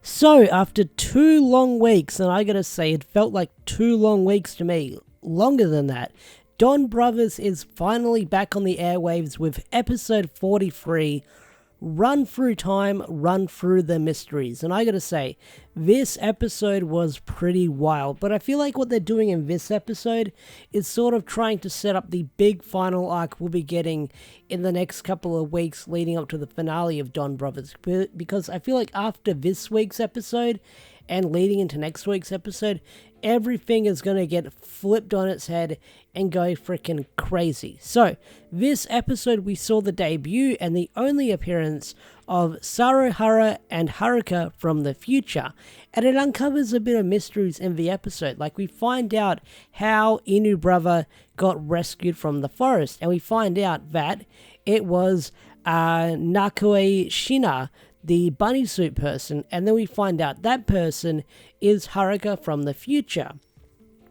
So, after 2 long weeks, and I gotta say, it felt like 2 long weeks to me, longer than that, Don Brothers is finally back on the airwaves with episode 43, Run Through Time, Run Through the Mysteries. And I gotta say, this episode was pretty wild, but I feel like what they're doing in this episode is sort of trying to set up the big final arc we'll be getting in the next couple of weeks leading up to the finale of Don Brothers. Because I feel like after this week's episode and leading into next week's episode, everything is going to get flipped on its head and go freaking crazy. So, this episode we saw the debut and the only appearance of Saruhara and Haruka from the future, and it uncovers a bit of mysteries in the episode. Like, we find out how Inu brother got rescued from the forest, and we find out that it was Nakue Shina, the bunny suit person, and then we find out that person is Haruka from the future.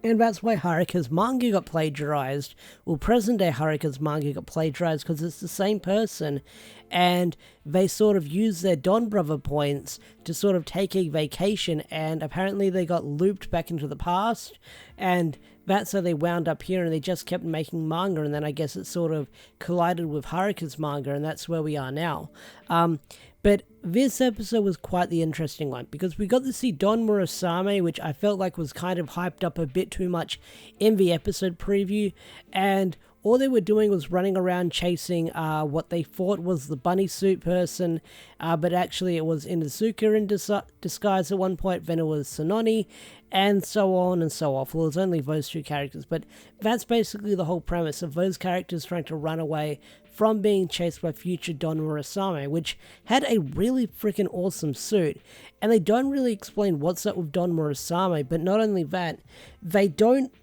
And that's why Haruka's manga got plagiarized. Well, present day Haruka's manga got plagiarized because it's the same person. And they sort of use their Don Brother points to sort of take a vacation. And apparently they got looped back into the past. And that's how they wound up here. And they just kept making manga. And then I guess it sort of collided with Haruka's manga. And that's where we are now. But this episode was quite the interesting one because we got to see Don Murasame, which I felt like was kind of hyped up a bit too much in the episode preview, and all they were doing was running around chasing what they thought was the bunny suit person, but actually it was Inuzuka in disguise at one point, then it was Sononi, and so on and so off. Well, it's only those two characters, but that's basically the whole premise of those characters trying to run away from being chased by future Don Murasame, which had a really freaking awesome suit. And they don't really explain what's up with Don Murasame, but not only that, they don't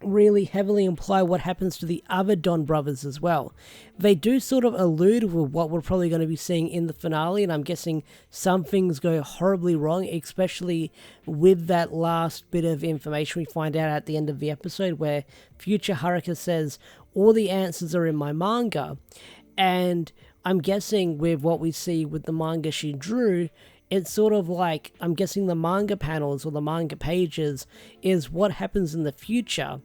really heavily imply what happens to the other Don brothers as well. They do sort of allude with what we're probably going to be seeing in the finale, and I'm guessing some things go horribly wrong, especially with that last bit of information we find out at the end of the episode where future Haruka says, all the answers are in my manga. And I'm guessing with what we see with the manga she drew, it's sort of like, I'm guessing the manga panels or the manga pages is what happens in the future.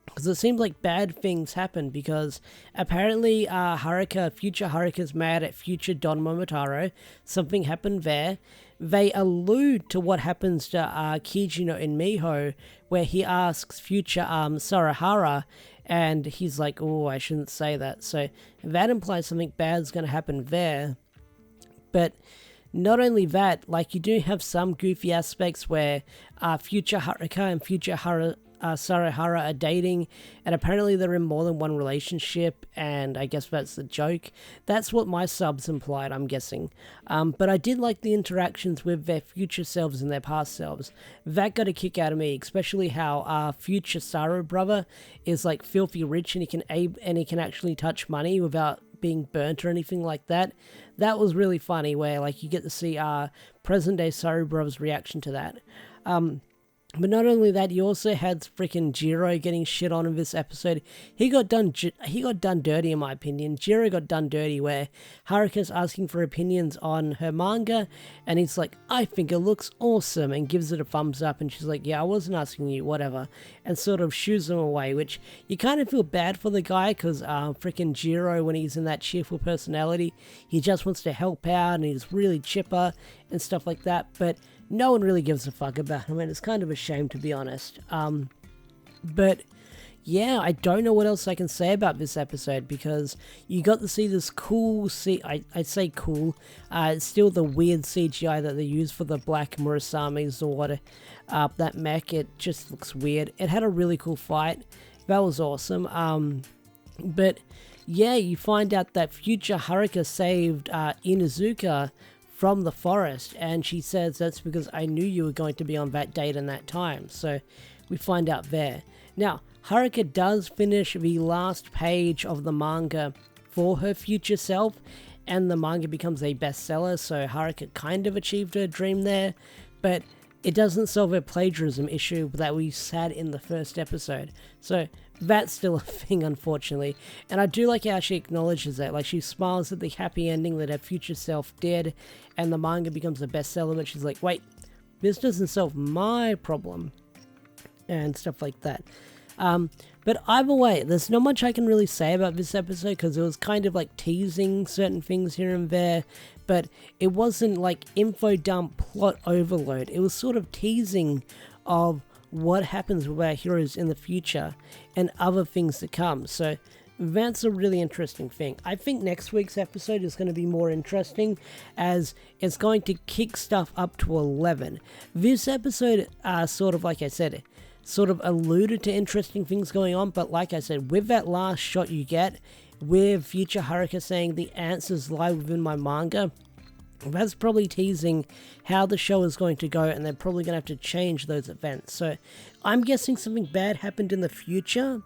Because it seems like bad things happen because apparently future Haruka's mad at future Don Momotaro. Something happened there. They allude to what happens to Kijino and Miho, where he asks future Saruhara, and he's like, oh, I shouldn't say that. So that implies something bad's going to happen there. But not only that, like, you do have some goofy aspects where future Haruka and future Saruhara are dating, and apparently they're in more than one relationship, and I guess that's the joke. That's what my subs implied, I'm guessing. But I did like the interactions with their future selves and their past selves. That got a kick out of me, especially how future Saru brother is like filthy rich and he can actually touch money without being burnt or anything like that. That was really funny, where like you get to see present day Saru brother's reaction to that. But not only that, you also had freaking Jiro getting shit on in this episode. He got done dirty, in my opinion. Jiro got done dirty, where Haruka's asking for opinions on her manga, and he's like, I think it looks awesome, and gives it a thumbs up, and she's like, yeah, I wasn't asking you, whatever, and sort of shoos him away, which you kind of feel bad for the guy, because freaking Jiro, when he's in that cheerful personality, he just wants to help out, and he's really chipper, and stuff like that, but no one really gives a fuck about him, and it's kind of a shame, to be honest. But yeah, I don't know what else I can say about this episode, because you got to see this cool, I'd say cool, it's still the weird CGI that they use for the Black Murasame Zord, that mech. It just looks weird. It had a really cool fight. That was awesome. But yeah, you find out that future Haruka saved Inuzuka from the forest, and she says that's because I knew you were going to be on that date and that time. So we find out there. Now, Haruka does finish the last page of the manga for her future self, and the manga becomes a bestseller, so Haruka kind of achieved her dream there, but it doesn't solve a plagiarism issue that we had in the first episode. So that's still a thing, unfortunately. And I do like how she acknowledges that. Like, she smiles at the happy ending that her future self did, and the manga becomes a bestseller, but she's like, wait, this doesn't solve my problem, and stuff like that. But either way, there's not much I can really say about this episode, because it was kind of like teasing certain things here and there, but it wasn't like info dump plot overload. It was sort of teasing of what happens with our heroes in the future and other things to come. So that's a really interesting thing. I think next week's episode is going to be more interesting, as it's going to kick stuff up to 11. This episode, sort of like I said, sort of alluded to interesting things going on, but like I said, with that last shot you get, with future Haruka saying the answers lie within my manga, that's probably teasing how the show is going to go, and they're probably going to have to change those events. So I'm guessing something bad happened in the future,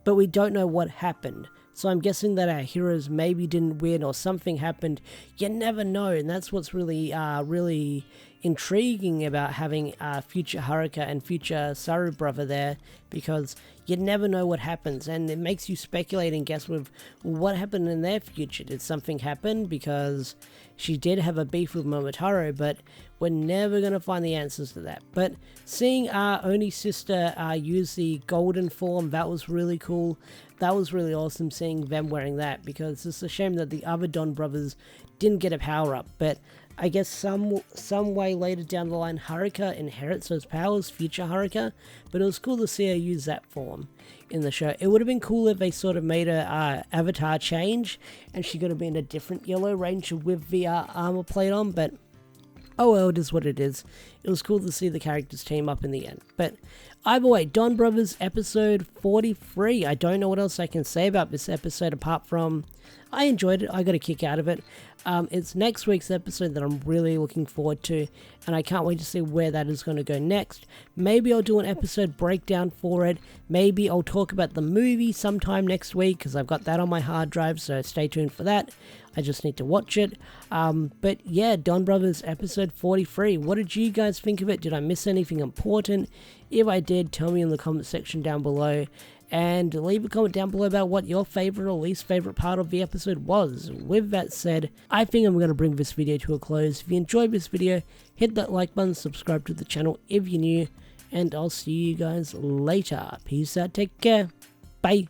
but we don't know what happened. So I'm guessing that our heroes maybe didn't win, or something happened. You never know, and that's what's really, really intriguing about having future Haruka and future Saru brother there, because you never know what happens, and it makes you speculate and guess with what happened in their future. Did something happen? Because she did have a beef with Momotaro, but we're never going to find the answers to that. But seeing our only sister use the golden form, that was really cool. That was really awesome, seeing them wearing that, because it's a shame that the other Don brothers didn't get a power-up. But I guess some way later down the line, Haruka inherits those powers, future Haruka, but it was cool to see her use that form in the show. It would have been cool if they sort of made her avatar change, and she could have been a different yellow ranger with the armor plate on, but oh well, it is what it is. It was cool to see the characters team up in the end. But either way, Donbrothers episode 43. I don't know what else I can say about this episode apart from I enjoyed it. I got a kick out of it. It's next week's episode that I'm really looking forward to, and I can't wait to see where that is going to go next. Maybe I'll do an episode breakdown for it. Maybe I'll talk about the movie sometime next week, because I've got that on my hard drive, so stay tuned for that. I just need to watch it. But yeah, Donbrothers episode 43. What did you guys think of it? Did I miss anything important? If I did, tell me in the comment section down below. And leave a comment down below about what your favorite or least favorite part of the episode was. With that said, I think I'm going to bring this video to a close. If you enjoyed this video, hit that like button, subscribe to the channel if you're new, and I'll see you guys later. Peace out, take care, bye.